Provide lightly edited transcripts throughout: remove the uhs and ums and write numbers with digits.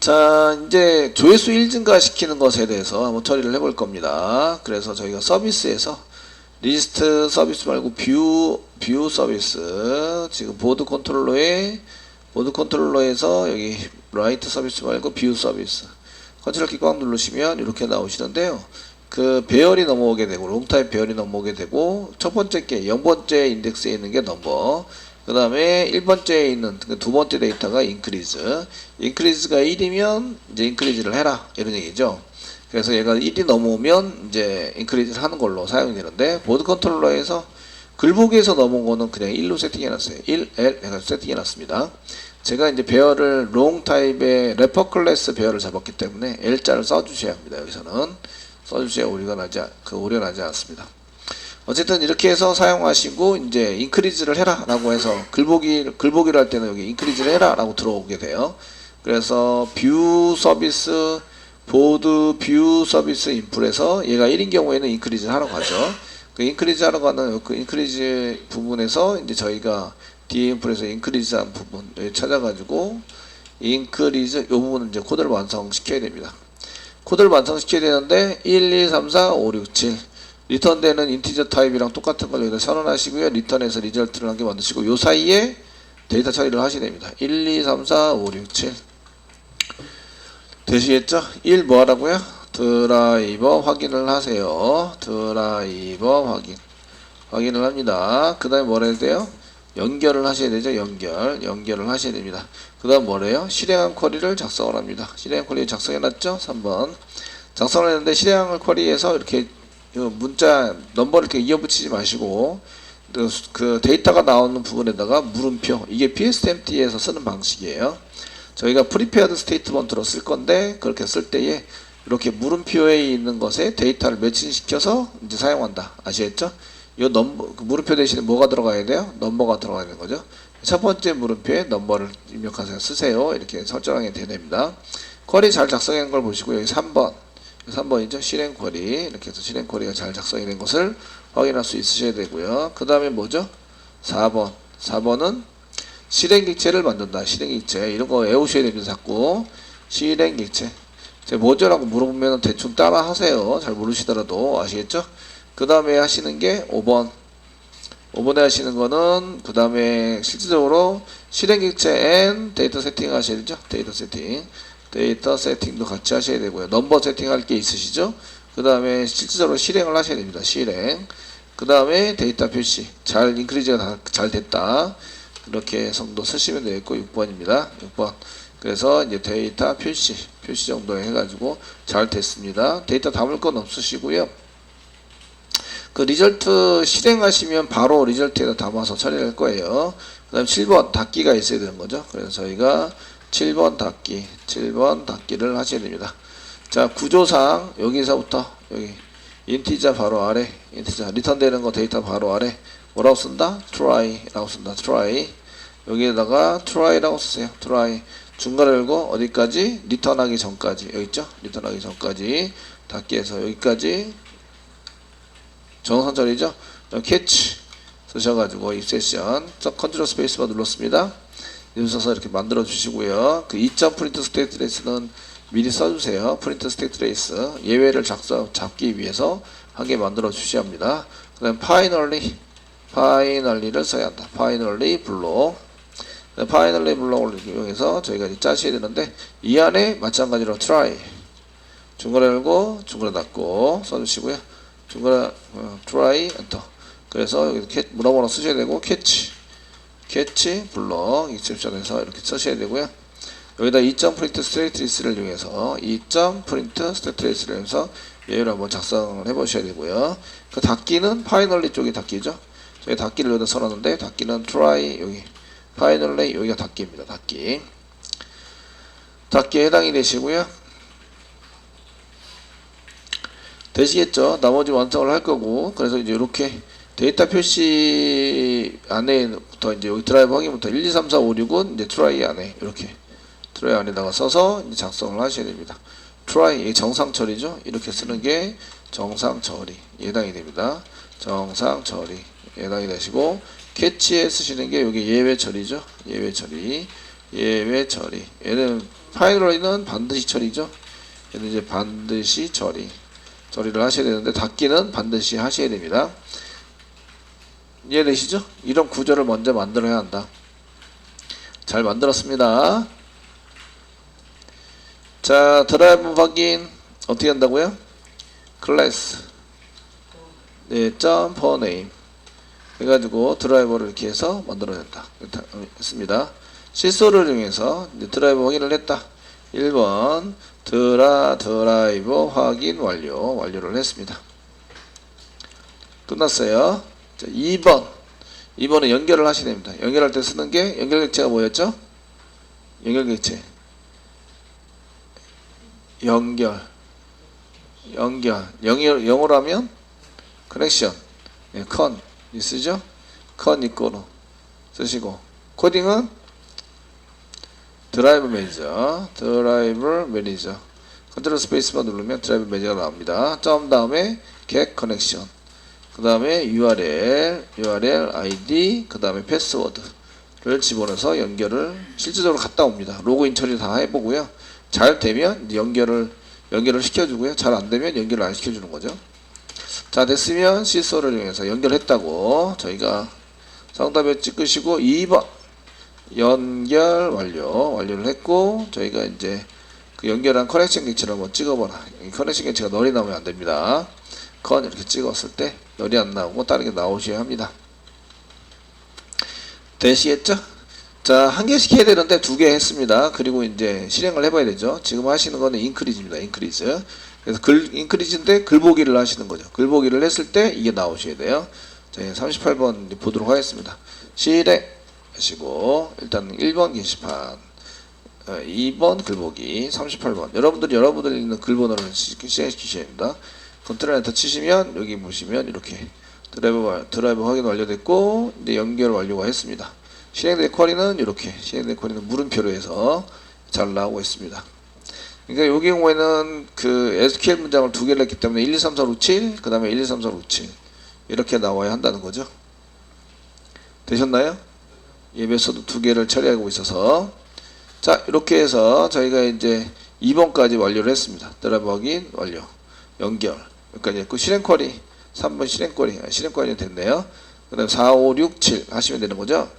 자, 이제 조회수 1증가 시키는 것에 대해서 한번 처리를 해볼 겁니다. 그래서 저희가 서비스에서 리스트 서비스 말고 뷰 서비스, 지금 보드 컨트롤러에서 여기 라이트 서비스 말고 뷰 서비스 컨트롤 키 꽉 누르시면 이렇게 나오시는데요. 그 배열이 넘어오게 되고 롱타입 배열이 넘어오게 되고 첫 번째 게 0번째 인덱스에 있는 게 넘버, 그 다음에 1번째에 있는 두 번째 데이터가 인크리즈가 1이면 이제 인크리즈를 해라 이런 얘기죠. 그래서 얘가 1이 넘어오면 이제 인크리즈를 하는 걸로 사용이 되는데, 보드 컨트롤러에서 글보기에서 넘어온 거는 그냥 1로 세팅해놨어요. 1L 해가지고 세팅해놨습니다. 제가 이제 배열을 롱 타입의 래퍼 클래스 배열을 잡았기 때문에 L자를 써주셔야 합니다. 여기서는 써주셔야 오류가 나지 않습니다. 어쨌든 이렇게 해서 사용하시고 이제 인크리즈를 해라 라고 해서 글보기를 할 때는 여기 인크리즈를 해라 라고 들어오게 돼요. 그래서 뷰 서비스 보드 뷰 서비스 인풀에서 얘가 1인 경우에는 인크리즈 하러 가죠. 그 인크리즈 하러 가는 그 인크리즈 부분에서 이제 저희가 디인풀에서 인크리즈한 부분 찾아가지고 인크리즈 이 부분은 이제 코드를 완성시켜야 됩니다. 코드를 완성시켜야 되는데 1, 2, 3, 4, 5, 6, 7 리턴되는 인티저 타입이랑 똑같은 걸 여기다 선언하시고요. 리턴에서 리절트를 한 개 만드시고 요 사이에 데이터 처리를 하셔야 됩니다. 1, 2, 3, 4, 5, 6, 7 되시겠죠? 1 뭐 하라고요? 드라이버 확인을 하세요. 드라이버 확인을 합니다. 그 다음에 뭐라 해야 돼요? 연결을 하셔야 되죠. 연결을 하셔야 됩니다. 그 다음 뭐래요? 실행한 쿼리를 작성을 합니다. 실행한 쿼리 작성해놨죠? 3번 작성을 했는데 실행한 쿼리에서 이렇게 문자 넘버를 이렇게 이어붙이지 마시고 그 데이터가 나오는 부분에다가 물음표, 이게 PSMT에서 쓰는 방식이에요. 저희가 프리페어드 스테이트먼트로 쓸 건데 그렇게 쓸 때에 이렇게 물음표에 있는 것에 데이터를 매칭시켜서 이제 사용한다. 아시겠죠? 이 넘버, 그 물음표 대신에 뭐가 들어가야 돼요? 넘버가 들어가야 되는 거죠. 첫 번째 물음표에 넘버를 입력하세요. 쓰세요. 이렇게 설정하게 됩니다. 쿼리 잘 작성한 걸 보시고 여기 3번이죠. 실행 쿼리. 이렇게 해서 실행 쿼리가 잘 작성이 된 것을 확인할 수 있으셔야 되고요. 그 다음에 뭐죠? 4번은 실행 객체를 만든다. 실행 객체. 이런 거 외우셔야 됩니다. 자꾸. 실행 객체. 제가 뭐죠? 라고 물어보면 대충 따라 하세요. 잘 모르시더라도. 아시겠죠? 그 다음에 하시는 게 5번에 하시는 거는 그 다음에 실질적으로 실행 객체 and 데이터 세팅 하셔야 되죠. 데이터 세팅도 같이 하셔야 되고요. 넘버 세팅할 게 있으시죠? 그 다음에 실질적으로 실행을 하셔야 됩니다. 실행. 그 다음에 데이터 표시. 인크리즈가 잘 됐다. 이렇게 정도 쓰시면 되겠고, 6번입니다. 6번. 그래서 이제 데이터 표시 정도 해가지고 잘 됐습니다. 데이터 담을 건 없으시고요. 그 리절트 실행하시면 바로 리절트에다 담아서 처리할 거예요. 그 다음 7번 닫기가 있어야 되는 거죠. 그래서 저희가 7번 닫기를 하셔야 됩니다. 자, 구조상 여기서부터 여기 인티저 바로 아래, 인티저 리턴되는 거 데이터 바로 아래 뭐라고 쓴다? try라고 쓴다. try. 여기에다가 try라고 쓰세요. try. 중괄호 열고 어디까지? 리턴하기 전까지. 여기 있죠? 리턴하기 전까지 닫기에서 여기까지 정상 처리죠. 캐치 쓰셔가지고 입세션 컨트롤 스페이스바 눌렀습니다. 눌러서 이렇게 만들어 주시고요. 그 2점 프린트 스테이트 트레이스는 미리 써주세요. 프린트 스테이트 트레이스 예외를 잡기 위해서 한 개 만들어 주셔야 합니다. 그 다음 파이널리를 써야 한다. 파이널리 블록. 파이널리 블록을 이용해서 저희가 짜셔야 되는데 이 안에 마찬가지로 try 중괄호 열고 중괄호 닫고 써주시고요. 중괄호 try 엔터. 그래서 여기 문어번호 쓰셔야 되고 캐치 블록 익셉션에서 이렇게 쓰셔야 되고요. 여기다 2점 프린트 스트레이트 리스를 이용해서 2점 프린트 스트레이트 리스를 이용해서 예외를 한번 작성을 해보셔야 되고요. 그 닫기는 파이널리 쪽이 닫기죠. 저희 닫기를 여기다 써놨는데 닫기는 try 여기 파이널리 여기가 닫기입니다. 닫기에 해당이 되시고요. 되시겠죠? 나머지 완성을 할 거고, 그래서 이제 이렇게 데이터 표시 안에부터 이제 여기 드라이브 확인부터 1, 2, 3, 4, 5, 6은 이제 try 안에 이렇게 try 안에다가 써서 이제 작성을 하셔야 됩니다. try 정상 처리죠. 이렇게 쓰는 게 정상 처리 해당이 됩니다. 정상 처리 해당이 되시고 캐치에 쓰시는 게 여기 예외 처리죠. 예외 처리 예외 처리. 얘는 파이널리는 반드시 처리죠. 얘는 이제 반드시 처리를 하셔야 되는데 닫기는 반드시 하셔야 됩니다. 이해되시죠? 이런 구조를 먼저 만들어야 한다. 잘 만들었습니다. 자, 드라이브 확인 어떻게 한다고요? 클래스 네, 점퍼 네임 해가지고 드라이버를 이렇게 해서 만들어낸다 했습니다. 실소를 이용해서 드라이버 확인을 했다. 1번 드라이버 확인 완료를 했습니다. 끝났어요. 자, 2번은 연결을 하셔야 됩니다. 연결할 때 쓰는 게 연결객체가 뭐였죠? 연결객체 영어로 하면 커넥션 컨 쓰죠? 컨 이꼬로 쓰시고 코딩은 드라이브 매니저 컨트롤 스페이스만 누르면 드라이브 매니저가 나옵니다. 점 다음에 get 커넥션 그 다음에 URL ID 그 다음에 패스워드를 집어넣어서 연결을 실질적으로 갔다 옵니다. 로그인 처리 다 해보고요. 잘 되면 연결을 시켜주고요. 잘 안되면 연결을 안 시켜주는 거죠. 자, 됐으면 시소를 이용해서 연결했다고 저희가 상담에 찍으시고 2번 연결 완료를 했고 저희가 이제 그 연결한 커넥션 객체를 한번 찍어봐라. 이 커넥션 객체가 널이 나오면 안됩니다. 컨 이렇게 찍었을 때 널이 안 나오고 다른 게 나오셔야 합니다. 되시겠죠? 자, 한 개씩 해야 되는데 2개 했습니다. 그리고 이제 실행을 해봐야 되죠. 지금 하시는 거는 인크리즈입니다. 인크리즈. 그래서 인크리즈인데 글보기를 하시는 거죠. 글보기를 했을 때 이게 나오셔야 돼요. 자, 38번 보도록 하겠습니다. 실행하시고 일단 1번 게시판 2번 글보기 38번 여러분들이 있는 글번호를 실행시키셔야 됩니다. 컨트롤 엔터 치시면 여기 보시면 이렇게 드라이브 확인 완료됐고 이제 연결 완료가 했습니다. 실행된 쿼리는 이렇게 실행된 쿼리는 물음표로 해서 잘 나오고 있습니다. 그러니까 이 경우에는 그 SQL 문장을 2개를 했기 때문에 1, 2, 3, 4, 5, 7 그 다음에 1, 2, 3, 4, 5, 7 이렇게 나와야 한다는 거죠. 되셨나요? 예, 메소드 2개를 처리하고 있어서 자, 이렇게 해서 저희가 이제 2번까지 완료를 했습니다. 드라이브 확인 완료 연결 그러니까 그 실행 쿼리 3번 실행 쿼리는 됐네요. 그 다음에 4, 5, 6, 7 하시면 되는 거죠.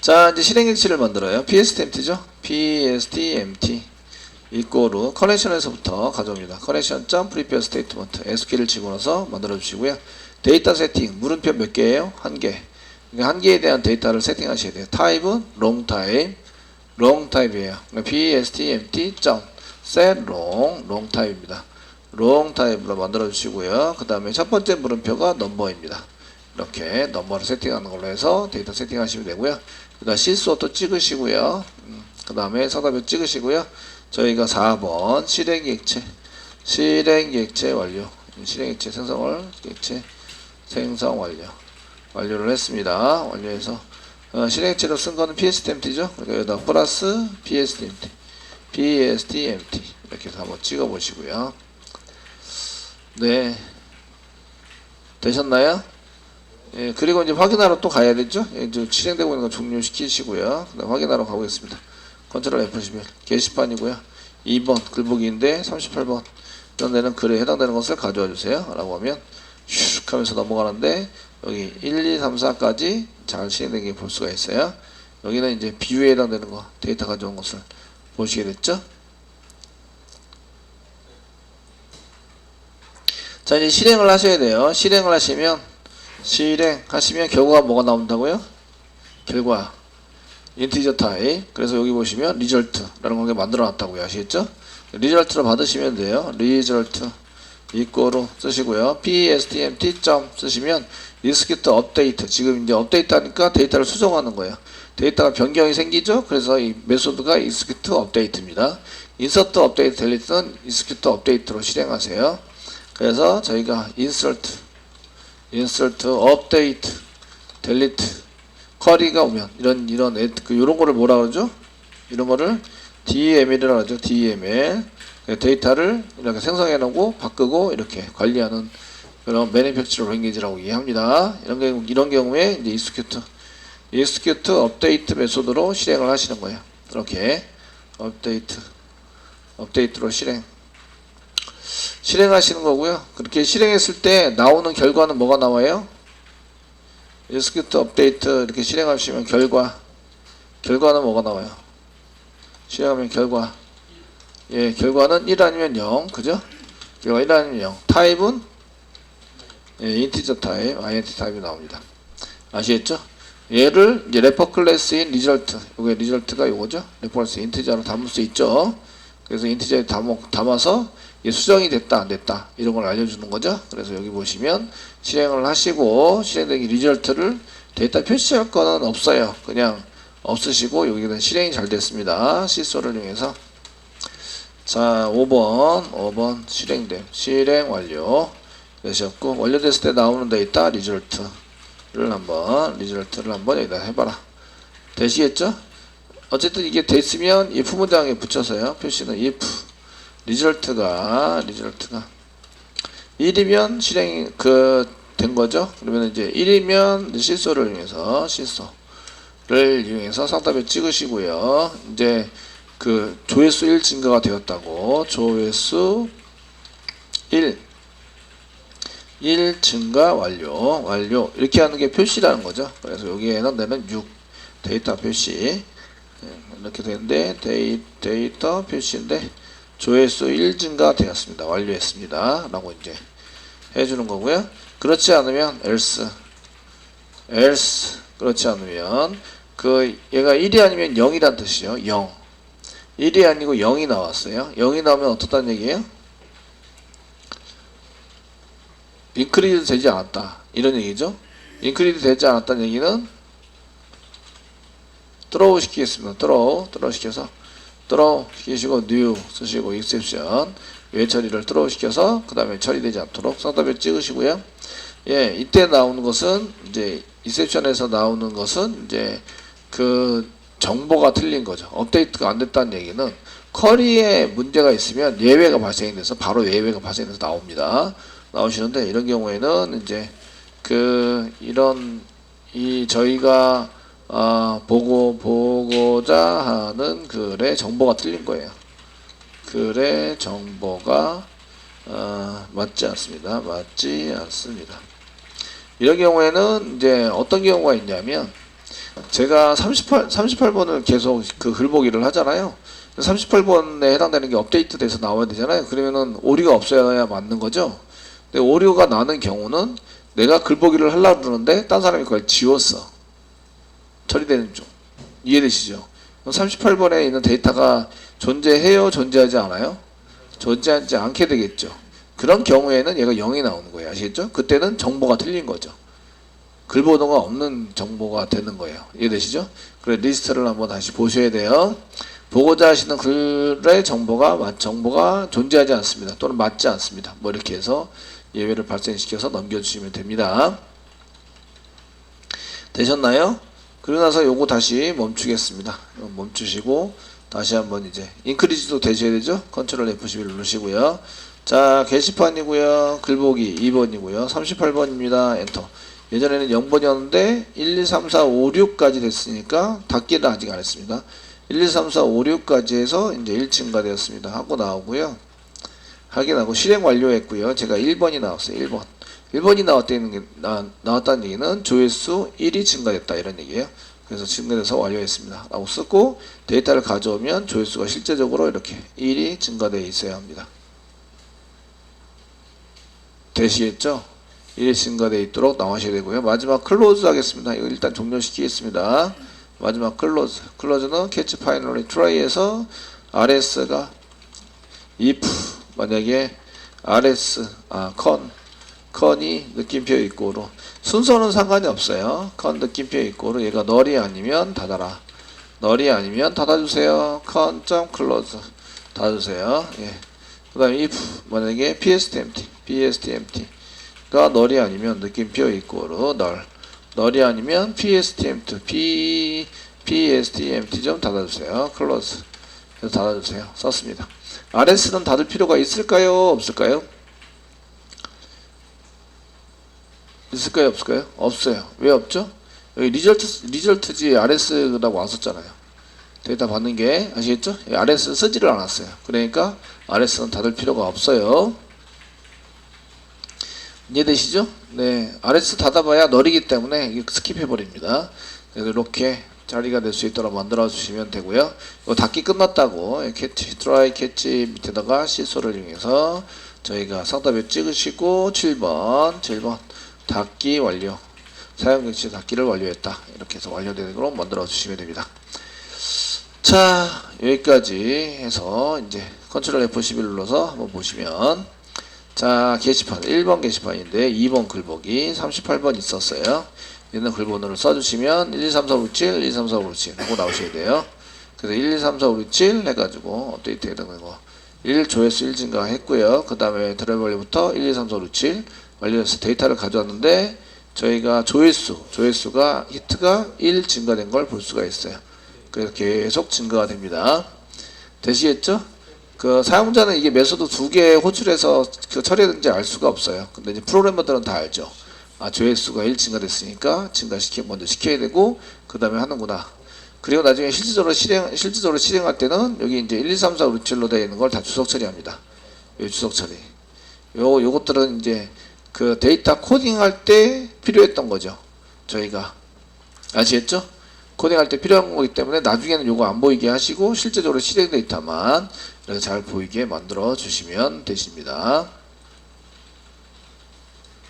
자, 이제 실행 객체를 만들어요. pstempt죠. pstmt 이꼬르 커넥션에서부터 가져옵니다. 커넥션.prepare statement SQL을 집어넣어서 만들어 주시고요. 데이터 세팅 물음표 몇 개예요? 1개. 그러니까 한 개에 대한 데이터를 세팅하셔야 돼요. 타입은 long type이에요. pstmt.set long type입니다. long type로 만들어 주시고요. 그 다음에 첫 번째 물음표가 넘버입니다. 이렇게 넘버를 세팅하는 걸로 해서 데이터 세팅하시면 되고요. 그 다음 실수 또 찍으시고요. 그 다음에 서답표 찍으시고요. 저희가 4번 실행객체 완료 실행객체 생성 완료를 했습니다. 완료해서 실행체로 쓴 거는 pstempt죠. 그러니까 여기다 플러스 pstempt 이렇게 해서 한번 찍어 보시고요. 네, 되셨나요? 예, 그리고 이제 확인하러 또 가야 되죠. 예, 이제 실행되고 있는 거 종료시키시고요. 그다음 확인하러 가보겠습니다. 컨트롤 F11 게시판이고요. 2번 글보기인데 38번 이런 데는 글에 해당되는 것을 가져와 주세요 라고 하면 슉 하면서 넘어가는데 여기 1, 2, 3, 4까지 잘 실행된 게 볼 수가 있어요. 여기는 이제 비유에 해당되는 거 데이터 가져온 것을 보시게 됐죠. 자, 이제 실행을 하셔야 돼요. 실행하시면 결과가 뭐가 나온다고요? 결과 인티저 타입. 그래서 여기 보시면 리절트라는 걸 만들어 놨다고요. 아시겠죠? 리절트로 받으시면 돼요. 리절트 이꼬로 쓰시고요. pstmt 쓰시면 execute update. 지금 이제 업데이트 하니까 데이터를 수정하는 거예요. 데이터가 변경이 생기죠? 그래서 이 메소드가 execute update입니다. insert update delete는 execute update로 실행하세요. 그래서 저희가 insert update delete 쿼리가 오면 이런 거를 뭐라 그러죠? 이런 거를 DML이라고 하죠. DML 데이터를 이렇게 생성해 놓고 바꾸고 이렇게 관리하는 그런 매니팩처러 랭귀지라고 이해합니다. 이런 경우에 이제 execute execute 업데이트 메소드로 실행을 하시는 거예요. 이렇게 업데이트로 실행하시는 거고요. 그렇게 실행했을 때 나오는 결과는 뭐가 나와요? execute 업데이트 이렇게 실행하시면 결과는 뭐가 나와요? 실행하면 결과는 1 아니면 0, 그죠? 결과 1 아니면 0. 타입은 인티저 타입, int 타입이 나옵니다. 아시겠죠? 얘를 이제 레퍼 클래스인 리절트, 요게 리절트가 요거죠? 레퍼 클래스 인티저로 담을 수 있죠? 그래서 인티저에 담아서 이게 수정이 됐다 안 됐다 이런 걸 알려주는 거죠. 그래서 여기 보시면 실행을 하시고 실행된 리절트를 데이터 표시할 거는 없어요. 그냥 없으시고 여기는 실행이 잘 됐습니다. 시소를 이용해서. 자, 5번 실행 완료 되셨고, 완료됐을 때 나오는 데이터 리절트를 한번 여기다 해봐라. 되시겠죠? 어쨌든 이게 됐으면 if 문장에 붙여서요. 표시는 if 리절트가 1이면 실행이 된 거죠. 그러면 이제 1이면 시소를 이용해서 상단에 찍으시고요. 이제 조회수 1 증가가 되었다고, 조회수 1 증가 완료 이렇게 하는 게 표시라는 거죠. 그래서 여기에는 내는 6 데이터 표시 이렇게 되는데 데이터 표시인데 조회수 1 증가 되었습니다. 완료했습니다. 라고 이제 해주는 거고요. 그렇지 않으면 else 그렇지 않으면 얘가 1이 아니면 0이란 뜻이요. 0 1이 아니고 0이 나왔어요. 0이 나오면 어떻다는 얘기예요? 인크리드 되지 않았다 이런 얘기죠. 인크리드 되지 않았다는 얘기는 throw 시키겠습니다. throw 시키시고 new 쓰시고 exception 외 처리를 throw 시켜서 그 다음에 처리되지 않도록 상단에 찍으시고요. 이때 나오는 것은 이제 exception에서 나오는 것은 이제 정보가 틀린 거죠. 업데이트가 안 됐다는 얘기는 쿼리에 문제가 있으면 예외가 발생돼서 바로 예외가 발생돼서 나오시는데, 이런 경우에는 이제 저희가 보고자 하는 글의 정보가 틀린 거예요. 글의 정보가 맞지 않습니다. 이런 경우에는 이제 어떤 경우가 있냐면, 제가 38번을 계속 글보기를 하잖아요. 38번에 해당되는 게 업데이트 돼서 나와야 되잖아요. 그러면은 오류가 없어야 맞는 거죠. 근데 오류가 나는 경우는 내가 글보기를 하려고 그러는데 딴 사람이 그걸 지웠어. 처리되는 중. 이해되시죠? 38번에 있는 데이터가 존재해요? 존재하지 않아요? 존재하지 않게 되겠죠. 그런 경우에는 얘가 0이 나오는 거예요. 아시겠죠? 그때는 정보가 틀린 거죠. 글번호가 없는 정보가 되는 거예요. 이해되시죠? 그래, 리스트를 한번 다시 보셔야 돼요. 보고자 하시는 글의 정보가 존재하지 않습니다. 또는 맞지 않습니다. 뭐 이렇게 해서 예외를 발생시켜서 넘겨주시면 됩니다. 되셨나요? 그러고 나서 요거 다시 멈추겠습니다. 멈추시고 다시 한번 이제 인크리즈도 되셔야 되죠? 컨트롤 F11 누르시고요. 자, 게시판이고요. 글보기 2번이고요. 38번입니다. 엔터. 예전에는 0번이었는데 1, 2, 3, 4, 5, 6까지 됐으니까 닫기는 아직 안 했습니다. 1, 2, 3, 4, 5, 6까지 해서 이제 1층가 되었습니다. 하고 나오고요. 확인하고 실행 완료했고요. 제가 1번이 나왔어요. 1번이 나왔다는 얘기는 조회수 1이 증가됐다 이런 얘기예요. 그래서 증가돼서 완료했습니다. 라고 쓰고 데이터를 가져오면 조회수가 실제적으로 이렇게 1이 증가되어 있어야 합니다. 되시겠죠? 1이 증가되어 있도록 나오셔야 되고요. 마지막 클로즈 하겠습니다. 이거 일단 종료시키겠습니다. 마지막 클로즈는 catch finally try에서 rs가 if 만약에 rs con이 느낌표 이꼬로 순서는 상관이 없어요. con 느낌표 이꼬로 얘가 널이 아니면 닫아라. 널이 아니면 닫아주세요. con.close 닫아주세요. 그 다음에 if 만약에 pstempty가 널이 아니면 느낌표 이꼬로 널이 아니면 pstempty 좀 닫아주세요. close 그래서 닫아주세요. 썼습니다. rs는 닫을 필요가 있을까요? 없을까요? 있을까요? 없을까요? 없어요. 왜 없죠? 여기 리절트지 RS라고 왔었잖아요. 데이터 받는 게 아시겠죠? RS 쓰지를 않았어요. 그러니까 RS는 닫을 필요가 없어요. 이해되시죠? 네, RS 닫아봐야 널이기 때문에 이게 스킵해 버립니다. 그래서 이렇게 자리가 될 수 있도록 만들어 주시면 되고요. 이거 닫기 끝났다고 캐치 트라이 캐치 밑에다가 시소를 이용해서 저희가 상담에 찍으시고 7번 닫기 완료. 사용 경치 닫기를 완료했다. 이렇게 해서 완료되는 걸로 만들어 주시면 됩니다. 자, 여기까지 해서 이제 컨트롤 F11 눌러서 한번 보시면, 자, 게시판 1번 게시판인데 2번 글보기 38번 있었어요. 얘는 글번호를 써주시면 1, 2, 3, 4, 5, 6, 7, 1, 2, 3, 4, 5, 6, 7 하고 나오셔야 돼요. 그래서 1, 2, 3, 4, 5, 6, 7 해가지고 업데이트 해야 되는 거 1 조회수 1 증가했고요. 그 다음에 드라이브 완료부터 1, 2, 3, 4, 5, 6, 7 완료해서 데이터를 가져왔는데 저희가 조회수가 히트가 1 증가된 걸 볼 수가 있어요. 그래서 계속 증가가 됩니다. 되시겠죠? 그 사용자는 이게 메소드 2개 호출해서 그 처리했는지 알 수가 없어요. 근데 이제 프로그래머들은 다 알죠. 아, 조회수가 1 증가됐으니까 먼저 시켜야 되고 그 다음에 하는구나. 그리고 나중에 실질적으로 실행할 때는 여기 이제 1, 2, 3, 4, 5, 6, 7로 되어 있는 걸 다 주석 처리합니다. 요 주석 처리. 요것들은 이제 그 데이터 코딩할 때 필요했던 거죠. 저희가. 아시겠죠? 코딩할 때 필요한 거기 때문에 나중에는 요거 안 보이게 하시고 실제적으로 실행 데이터만 이렇게 잘 보이게 만들어 주시면 되십니다.